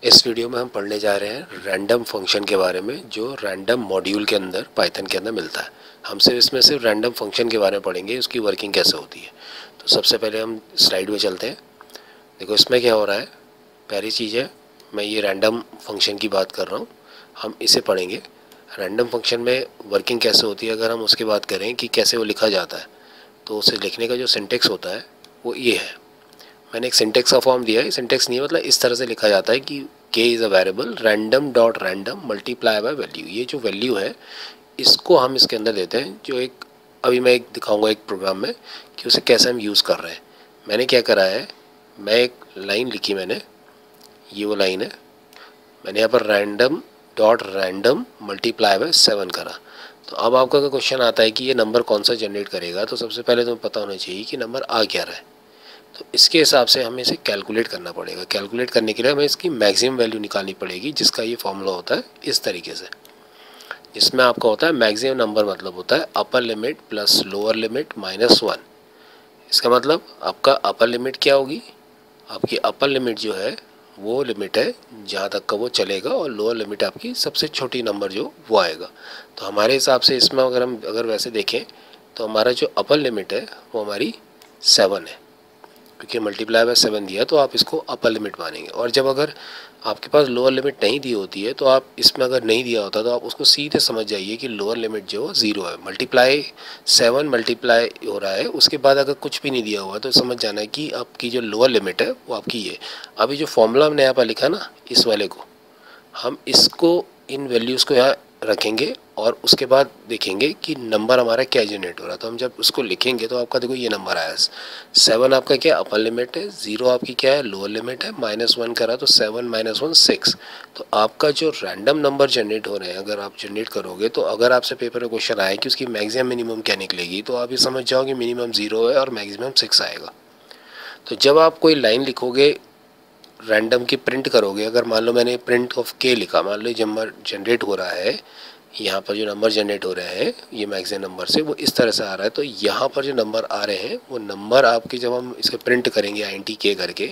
इस वीडियो में हम पढ़ने जा रहे हैं रैंडम फंक्शन के बारे में जो रैंडम मॉड्यूल के अंदर पाइथन के अंदर मिलता है। हम सिर्फ इसमें सिर्फ रैंडम फंक्शन के बारे में पढ़ेंगे, उसकी वर्किंग कैसे होती है। तो सबसे पहले हम स्लाइड में चलते हैं। देखो इसमें क्या हो रहा है। पहली चीज़ है, मैं ये रैंडम फंक्शन की बात कर रहा हूँ, हम इसे पढ़ेंगे। रैंडम फंक्शन में वर्किंग कैसे होती है अगर हम उसकी बात करें कि कैसे वो लिखा जाता है, तो उसे लिखने का जो सिंटेक्स होता है वो ये है। मैंने एक सिंटेक्स का फॉर्म दिया है। सिंटेक्स नहीं है, मतलब इस तरह से लिखा जाता है कि k is a variable random dot random multiply by value. ये जो वैल्यू है इसको हम इसके अंदर देते हैं, जो एक अभी मैं एक दिखाऊंगा एक प्रोग्राम में कि उसे कैसे हम यूज़ कर रहे हैं। मैंने क्या करा है, मैं एक लाइन लिखी, मैंने ये वो लाइन है, मैंने यहाँ पर random dot random multiply bye 7 करा। तो अब आपका अगर क्वेश्चन आता है कि ये नंबर कौन सा जनरेट करेगा, तो सबसे पहले तुम्हें पता होना चाहिए कि नंबर आ क्या रहा है। तो इसके हिसाब से हमें इसे कैलकुलेट करना पड़ेगा। कैलकुलेट करने के लिए हमें इसकी मैक्सिमम वैल्यू निकालनी पड़ेगी, जिसका ये फॉर्मूला होता है इस तरीके से, जिसमें आपका होता है मैक्सिमम नंबर, मतलब होता है अपर limit plus lower limit minus 1। इसका मतलब आपका अपर लिमिट क्या होगी, आपकी अपर लिमिट जो है वो लिमिट है जहाँ तक का वो चलेगा, और लोअर लिमिट आपकी सबसे छोटी नंबर जो वो आएगा। तो हमारे हिसाब से इसमें अगर वैसे देखें तो हमारा जो अपर लिमिट है वो हमारी 7 है, क्योंकि मल्टीप्लाई बाय 7 दिया तो आप इसको अपर लिमिट मानेंगे। और जब अगर आपके पास लोअर लिमिट नहीं दी होती है तो आप इसमें अगर नहीं दिया होता तो आप उसको सीधे समझ जाइए कि लोअर लिमिट जो 0 है। मल्टीप्लाई 7 मल्टीप्लाई हो रहा है, उसके बाद अगर कुछ भी नहीं दिया हुआ तो समझ जाना है कि आपकी जो लोअर लिमिट है वो आपकी ये। अभी जो फॉर्मूला हमने यहाँ पर लिखा ना, इस वाले को हम इसको इन वैल्यूज़ को यहाँ रखेंगे और उसके बाद देखेंगे कि नंबर हमारा क्या जनरेट हो रहा है। तो हम जब उसको लिखेंगे तो आपका देखो ये नंबर आया 7, आपका क्या अपर लिमिट है, 0 आपकी क्या है लोअर लिमिट है, -1 करा तो 7 - 1 6। तो आपका जो रैंडम नंबर जनरेट हो रहे हैं अगर आप जनरेट करोगे, तो अगर आपसे पेपर में क्वेश्चन आए कि उसकी मैक्सिमम मिनिमम क्या निकलेगी, तो आप ये समझ जाओ कि मिनिमम 0 है और मैक्सिमम 6 आएगा। तो जब आप कोई लाइन लिखोगे रैंडम की प्रिंट करोगे, अगर मान लो मैंने प्रिंट ऑफ के लिखा, मान लो नंबर जनरेट हो रहा है, यहाँ पर जो नंबर जनरेट हो रहे हैं ये मैक्सिमम नंबर से वो इस तरह से आ रहा है, तो यहाँ पर जो नंबर आ रहे हैं वो नंबर आपके जब हम इसे प्रिंट करेंगे INT के करके,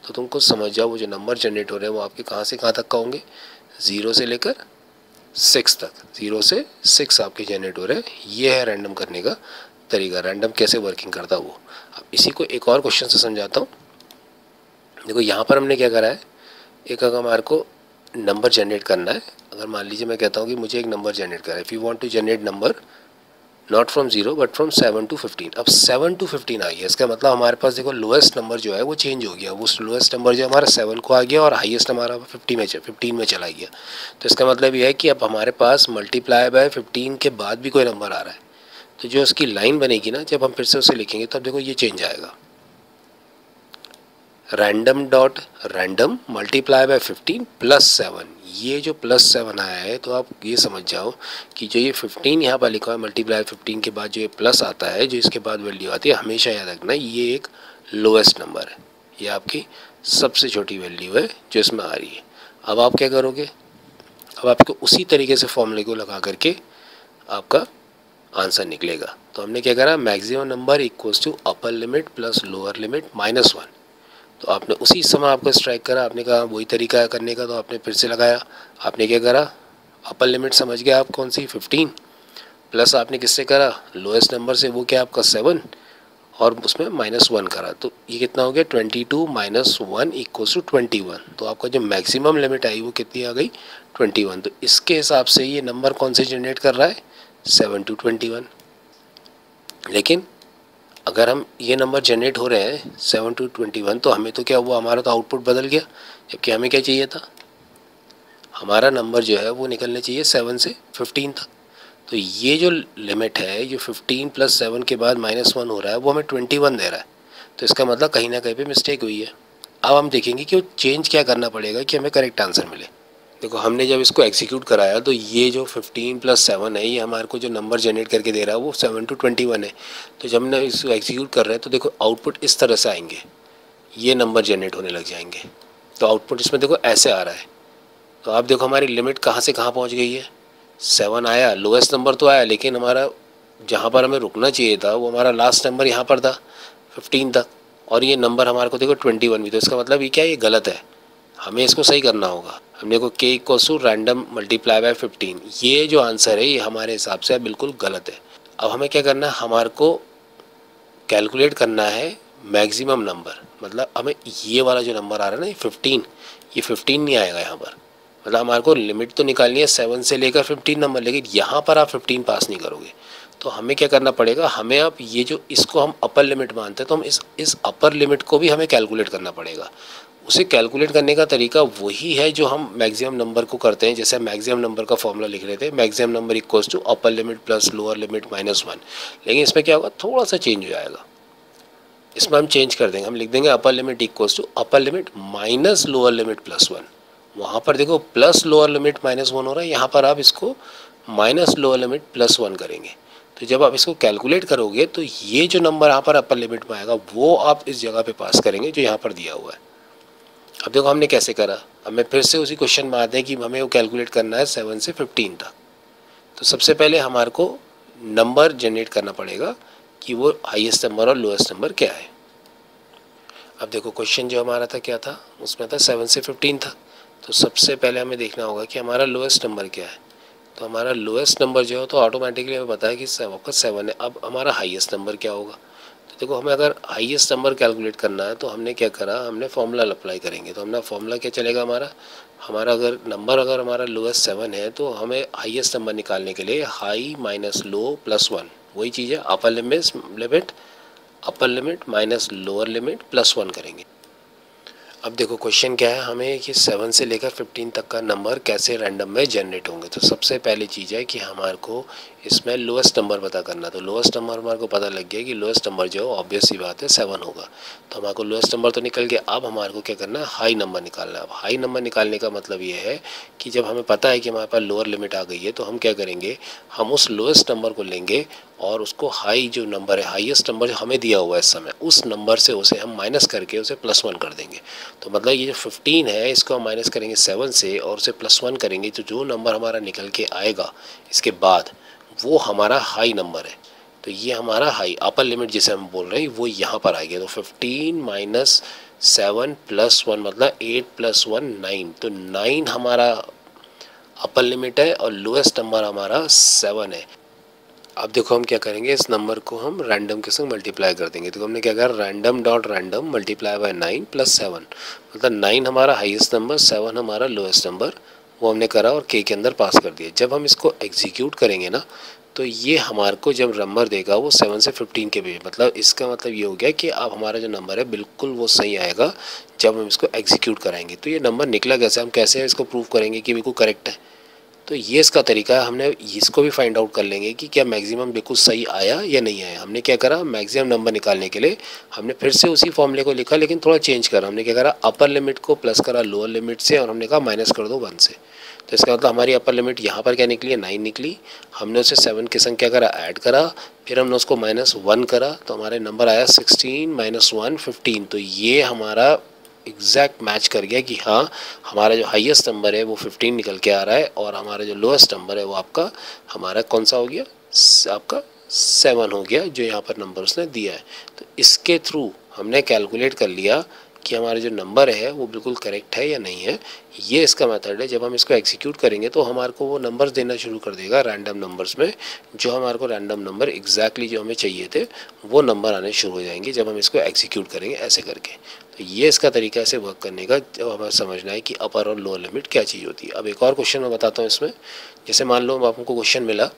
तो तुमको समझ जाओ वो जो नंबर जनरेट हो रहे हैं वो आपके कहाँ से कहाँ तक का होंगे, 0 से लेकर 6 तक। 0 से 6 आपके जनरेट हो रहे हैं। ये है रैंडम करने का तरीका, रैंडम कैसे वर्किंग करता है वो। अब इसी को एक और क्वेश्चन से समझाता हूँ। देखो यहाँ पर हमने क्या करा है, एक अगर हमारे को नंबर जनरेट करना है, अगर मान लीजिए मैं कहता हूँ कि मुझे एक नंबर जनरेट करा है, if you want to generate number not from 0 but from 7 to 15। अब 7 to 15 आ गया, इसका मतलब हमारे पास देखो लोएस्ट नंबर जो है वो चेंज हो गया। वो लोएस्ट नंबर जो हमारा 7 को आ गया और हाईएस्ट हमारा 15 में चला गया। तो इसका मतलब ये है कि अब हमारे पास मल्टीप्लाई बाय 15 के बाद भी कोई नंबर आ रहा है, तो जो उसकी लाइन बनेगी ना, जब हम फिर से उसे लिखेंगे तब देखो ये चेंज आएगा, random dot random multiply by 15 plus 7। ये जो +7 आया है, तो आप ये समझ जाओ कि जो ये 15 यहाँ पर लिखा है मल्टीप्लाई 15 के बाद जो ये प्लस आता है, जो इसके बाद वैल्यू आती है, हमेशा याद रखना ये एक लोएस्ट नंबर है, ये आपकी सबसे छोटी वैल्यू है जो इसमें आ रही है। अब आप क्या करोगे, अब आपको उसी तरीके से फॉर्मूले को लगा करके आपका आंसर निकलेगा। तो हमने क्या करा, maximum number equals to upper limit plus lower limit -1। तो आपने उसी समय आपको स्ट्राइक करा, आपने कहा वही तरीका है करने का, तो आपने फिर से लगाया। आपने क्या करा, अपर लिमिट समझ गया आप कौन सी 15, प्लस आपने किससे करा लोएस्ट नंबर से, वो क्या आपका 7, और उसमें -1 करा। तो ये कितना हो गया 22 - 1 इक्वल्स टू 21। तो आपका जो मैक्सिमम लिमिट आई वो कितनी आ गई 21। तो इसके हिसाब से ये नंबर कौन से जनरेट कर रहा है 7 to 21। लेकिन अगर हम ये नंबर जनरेट हो रहे हैं 7 to 21, तो हमें तो क्या हुआ, हमारा तो आउटपुट बदल गया, जबकि हमें क्या चाहिए था, हमारा नंबर जो है वो निकलने चाहिए 7 से 15 तक। तो ये जो लिमिट है, जो 15 + 7 के बाद -1 हो रहा है, वो हमें 21 दे रहा है। तो इसका मतलब कहीं ना कहीं पे मिस्टेक हुई है। अब हम देखेंगे कि वो चेंज क्या करना पड़ेगा कि हमें करेक्ट आंसर मिले। देखो हमने जब इसको एग्जीक्यूट कराया तो ये जो 15 + 7 है, ये हमारे को जो नंबर जनरेट करके दे रहा है वो 7 to 21 है। तो जब हमने इसको एग्जीक्यूट कर रहे हैं तो देखो आउटपुट इस तरह से आएंगे, ये नंबर जनरेट होने लग जाएंगे। तो आउटपुट इसमें देखो ऐसे आ रहा है। तो आप देखो हमारी लिमिट कहाँ से कहाँ पहुँच गई है, 7 आया, लोएस्ट नंबर तो आया, लेकिन हमारा जहाँ पर हमें रुकना चाहिए था वो हमारा लास्ट नंबर यहाँ पर था 15 तक, और ये नंबर हमारे को देखो 21 भी। तो इसका मतलब ये क्या है, ये गलत है। हमें इसको सही करना होगा। हमने को k equals to random multiply by 15, ये जो आंसर है ये हमारे हिसाब से बिल्कुल गलत है। अब हमें क्या करना है, हमारे को कैलकुलेट करना है मैक्सिमम नंबर, मतलब हमें ये वाला जो नंबर आ रहा है ना ये 15, ये 15 नहीं आएगा यहाँ पर। मतलब हमारे को लिमिट तो निकालनी है 7 से लेकर 15 नंबर, लेकिन यहाँ पर आप 15 पास नहीं करोगे। तो हमें क्या करना पड़ेगा, हमें आप ये जो इसको हम अपर लिमिट मानते हैं तो हम इस अपर लिमिट को भी हमें कैलकुलेट करना पड़ेगा। उसे कैलकुलेट करने का तरीका वही है जो हम मैक्सिमम नंबर को करते हैं। जैसे मैक्सिमम नंबर का फॉर्मूला लिख रहे थे, maximum number equals to upper limit plus lower limit -1। लेकिन इसमें क्या होगा, थोड़ा सा चेंज हो जाएगा। इसमें हम चेंज कर देंगे, हम लिख देंगे upper limit equals to upper limit minus lower limit +1। वहाँ पर देखो प्लस लोअर लिमिट -1 हो रहा है, यहाँ पर आप इसको माइनस लोअर लिमिट +1 करेंगे। तो जब आप इसको कैलकुलेट करोगे तो ये जो नंबर यहाँ पर अपर लिमिट में आएगा वो आप इस जगह पे पास करेंगे जो यहाँ पर दिया हुआ है। अब देखो हमने कैसे करा, अब मैं फिर से उसी क्वेश्चन में आते हैं कि हमें वो कैलकुलेट करना है 7 से 15 तक। तो सबसे पहले हमारे को नंबर जनरेट करना पड़ेगा कि वो हाईएस्ट नंबर और लोएस्ट नंबर क्या है। अब देखो क्वेश्चन जो हमारा था क्या था, उसमें था 7 से 15 था। तो सबसे पहले हमें देखना होगा कि हमारा लोएस्ट नंबर क्या है। तो हमारा लोएस्ट नंबर जो है तो ऑटोमेटिकली हमें पता है कि आपका 7 है। अब हमारा हाईएस्ट नंबर क्या होगा, तो देखो हमें अगर हाईएस्ट नंबर कैलकुलेट करना है तो हमने क्या करा, हमने फॉर्मूला अप्लाई करेंगे। तो हमने फॉर्मूला क्या चलेगा, हमारा अगर हमारा लोएस्ट 7 है तो हमें हाईएस्ट नंबर निकालने के लिए हाई माइनस लो +1, वही चीज़ है अपर लिमिट माइनस लोअर लिमिट +1 करेंगे। अब देखो क्वेश्चन क्या है, हमें कि 7 से लेकर 15 तक का नंबर कैसे रैंडम में जनरेट होंगे। तो सबसे पहली चीज़ है कि हमारे को इसमें लोएस्ट नंबर पता करना। तो लोएस्ट नंबर हमारे को पता लग गया कि लोएस्ट नंबर जो है ऑब्वियस सी बात है 7 होगा। तो हमारे को लोएस्ट नंबर तो निकल गया। अब हमारे को क्या करना है, हाई नंबर निकालना है। अब हाई नंबर निकालने का मतलब ये है कि जब हमें पता है कि हमारे पास लोअर लिमिट आ गई है तो हम क्या करेंगे, हम उस लोएस्ट नंबर को लेंगे और उसको हाई जो नंबर है, हाईएस्ट नंबर जो हमें दिया हुआ है इस समय, उस नंबर से उसे हम माइनस करके उसे +1 कर देंगे। तो मतलब ये जो 15 है इसको हम माइनस करेंगे 7 से और उसे +1 करेंगे, तो जो नंबर हमारा निकल के आएगा इसके बाद वो हमारा हाई नंबर है। तो ये हमारा हाई अपर लिमिट जिसे हम बोल रहे हैं वो यहाँ पर आ गया। तो 15 माइनस 7 +1 मतलब 8 + 1 9। तो 9 हमारा अपर लिमिट है और लोएस्ट नंबर हमारा 7 है। अब देखो हम क्या करेंगे, इस नंबर को हम रैंडम के संग मल्टीप्लाई कर देंगे। तो हमने क्या करा, random dot random multiply bye 9 + 7, मतलब 9 हमारा हाईएस्ट नंबर, 7 हमारा लोएस्ट नंबर, वो हमने करा और के अंदर पास कर दिया। जब हम इसको एग्जीक्यूट करेंगे ना तो ये हमारे को जब नंबर देगा वो 7 से 15 के बीच, मतलब इसका मतलब ये हो गया कि अब हमारा जो नंबर है बिल्कुल वो सही आएगा जब हम इसको एग्जीक्यूट कराएंगे। तो ये नंबर निकला कैसे, हम कैसे इसको प्रूव करेंगे कि बिल्कुल करेक्ट है। तो ये इसका तरीका है, हमने इसको भी फाइंड आउट कर लेंगे कि क्या मैक्सिमम बिल्कुल सही आया या नहीं आया। हमने क्या करा, मैक्सिमम नंबर निकालने के लिए हमने फिर से उसी फॉर्मूले को लिखा लेकिन थोड़ा चेंज करा। हमने क्या करा, अपर लिमिट को प्लस करा लोअर लिमिट से और हमने कहा माइनस कर दो 1 से। तो इसका मतलब हमारी अपर लिमिट यहाँ पर क्या निकली है, 9 निकली। हमने उसे 7 के संग क्या करा, ऐड करा, फिर हमने उसको -1 करा तो हमारे नंबर आया 16 - 1 15। तो ये हमारा एग्जैक्ट मैच कर गया कि हाँ हमारा जो हाईएस्ट नंबर है वो 15 निकल के आ रहा है और हमारा जो लोएस्ट नंबर है वो आपका हमारा कौन सा हो गया, आपका 7 हो गया जो यहाँ पर नंबर उसने दिया है। तो इसके थ्रू हमने कैलकुलेट कर लिया कि हमारा जो नंबर है वो बिल्कुल करेक्ट है या नहीं है। ये इसका मेथड है। जब हम इसको एग्जीक्यूट करेंगे तो हमारे को वो नंबर्स देना शुरू कर देगा रैंडम नंबर्स में, जो हमारे को रैंडम नंबर एग्जैक्टली जो हमें चाहिए थे वो नंबर आने शुरू हो जाएंगे जब हम इसको एग्जीक्यूट करेंगे ऐसे करके। तो ये इसका तरीका से वर्क करने का, जब हमें समझना है कि अपर और लोअर लिमिट क्या चीज़ होती है। अब एक और क्वेश्चन मैं बताता हूँ इसमें। जैसे मान लो आपको क्वेश्चन मिला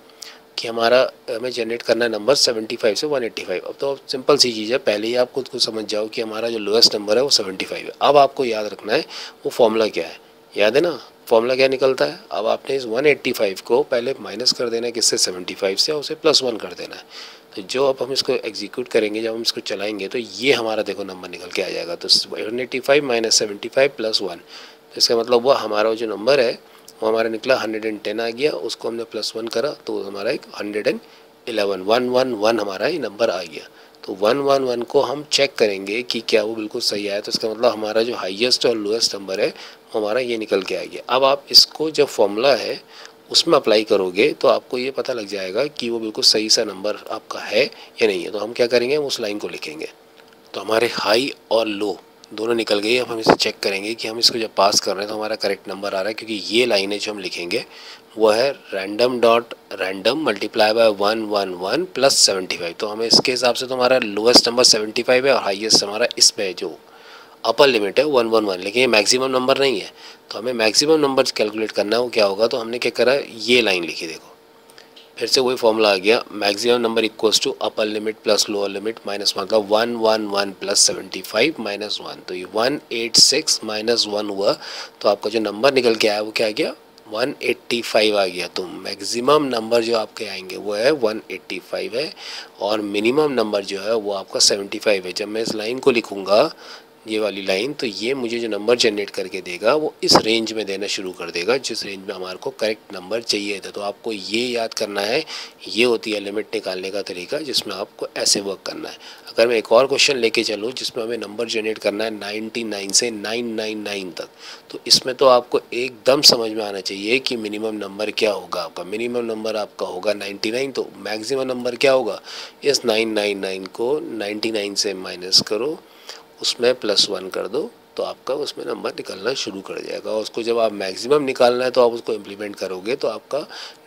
कि हमें जनरेट करना है नंबर 75 से 185। अब तो सिंपल सी चीज़ है, पहले ही आप खुद को समझ जाओ कि हमारा जो लोएस्ट नंबर है वो 75 है। अब आपको याद रखना है वो फॉर्मूला क्या है, याद है ना, फॉर्मूला क्या निकलता है। अब आपने इस 185 को पहले माइनस कर देना है किससे, 75 से, और उसे +1 कर देना है। तो जो अब हम इसको एग्जीक्यूट करेंगे, जब हम इसको चलाएंगे तो ये हमारा देखो नंबर निकल के आ जाएगा। तो 185 - 75 + 1, तो इसका मतलब वो हमारा जो नंबर है वो हमारा निकला 110 आ गया। उसको हमने +1 करा तो हमारा एक 111 111 हमारा ये नंबर आ गया। तो 111 को हम चेक करेंगे कि क्या वो बिल्कुल सही आया। तो इसका मतलब हमारा जो हाईएस्ट और लोएस्ट नंबर है वो हमारा ये निकल के आ गया। अब आप इसको जब फॉर्मूला है उसमें अप्लाई करोगे तो आपको ये पता लग जाएगा कि वो बिल्कुल सही सा नंबर आपका है या नहीं है। तो हम क्या करेंगे, उस लाइन को लिखेंगे। तो हमारे हाई और लो दोनों निकल गई। अब हम इसे चेक करेंगे कि हम इसको जब पास कर रहे हैं तो हमारा करेक्ट नंबर आ रहा है, क्योंकि ये लाइन है जो हम लिखेंगे वो है random dot random multiply bye 111 plus 75। तो हमें इसके हिसाब से तो हमारा लोएस्ट नंबर 75 है और हाईएस्ट हमारा इसमें है जो अपर लिमिट है 111, लेकिन ये मैक्सिमम नंबर नहीं है। तो हमें मैक्सिमम नंबर कैलकुलेट करना है, वो क्या होगा। तो हमने क्या करा, ये लाइन लिखी, देखो फिर से वही फॉर्मूला आ गया, maximum number equals to upper limit plus lower limit minus, मतलब 111 प्लस 75 माइनस 1। तो ये 186 माइनस 1 हुआ, तो आपका जो नंबर निकल के आया वो क्या आ गया, 185 आ गया। तो मैक्सिमम नंबर जो आपके आएंगे वो है 185 है, और मिनिमम नंबर जो है वो आपका 75 है। जब मैं इस लाइन को लिखूँगा, ये वाली लाइन, तो ये मुझे जो नंबर जनरेट करके देगा वो इस रेंज में देना शुरू कर देगा जिस रेंज में हमारे को करेक्ट नंबर चाहिए था। तो आपको ये याद करना है, ये होती है लिमिट निकालने का तरीका, जिसमें आपको ऐसे वर्क करना है। अगर मैं एक और क्वेश्चन लेके चलूँ जिसमें हमें नंबर जनरेट करना है 99 से 999 तक, तो इसमें तो आपको एकदम समझ में आना चाहिए कि मिनिमम नंबर क्या होगा आपका। मिनिमम नंबर आपका होगा 99, तो मैक्सिमम नंबर क्या होगा, इस 999 को 99 से माइनस करो, उसमें +1 कर दो, तो आपका उसमें नंबर निकलना शुरू कर जाएगा। और उसको जब आप मैक्सिमम निकालना है तो आप उसको इम्प्लीमेंट करोगे, तो आपका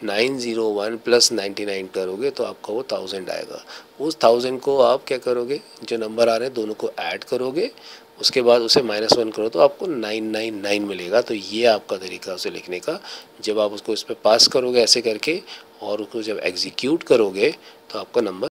901 प्लस 99 करोगे तो आपका वो 1000 आएगा। उस 1000 को आप क्या करोगे, जो नंबर आ रहे हैं दोनों को ऐड करोगे, उसके बाद उसे -1 करो तो आपको 999 मिलेगा। तो ये आपका तरीका उसे लिखने का। जब आप उसको इस पर पास करोगे ऐसे करके और उसको जब एग्जीक्यूट करोगे तो आपका नंबर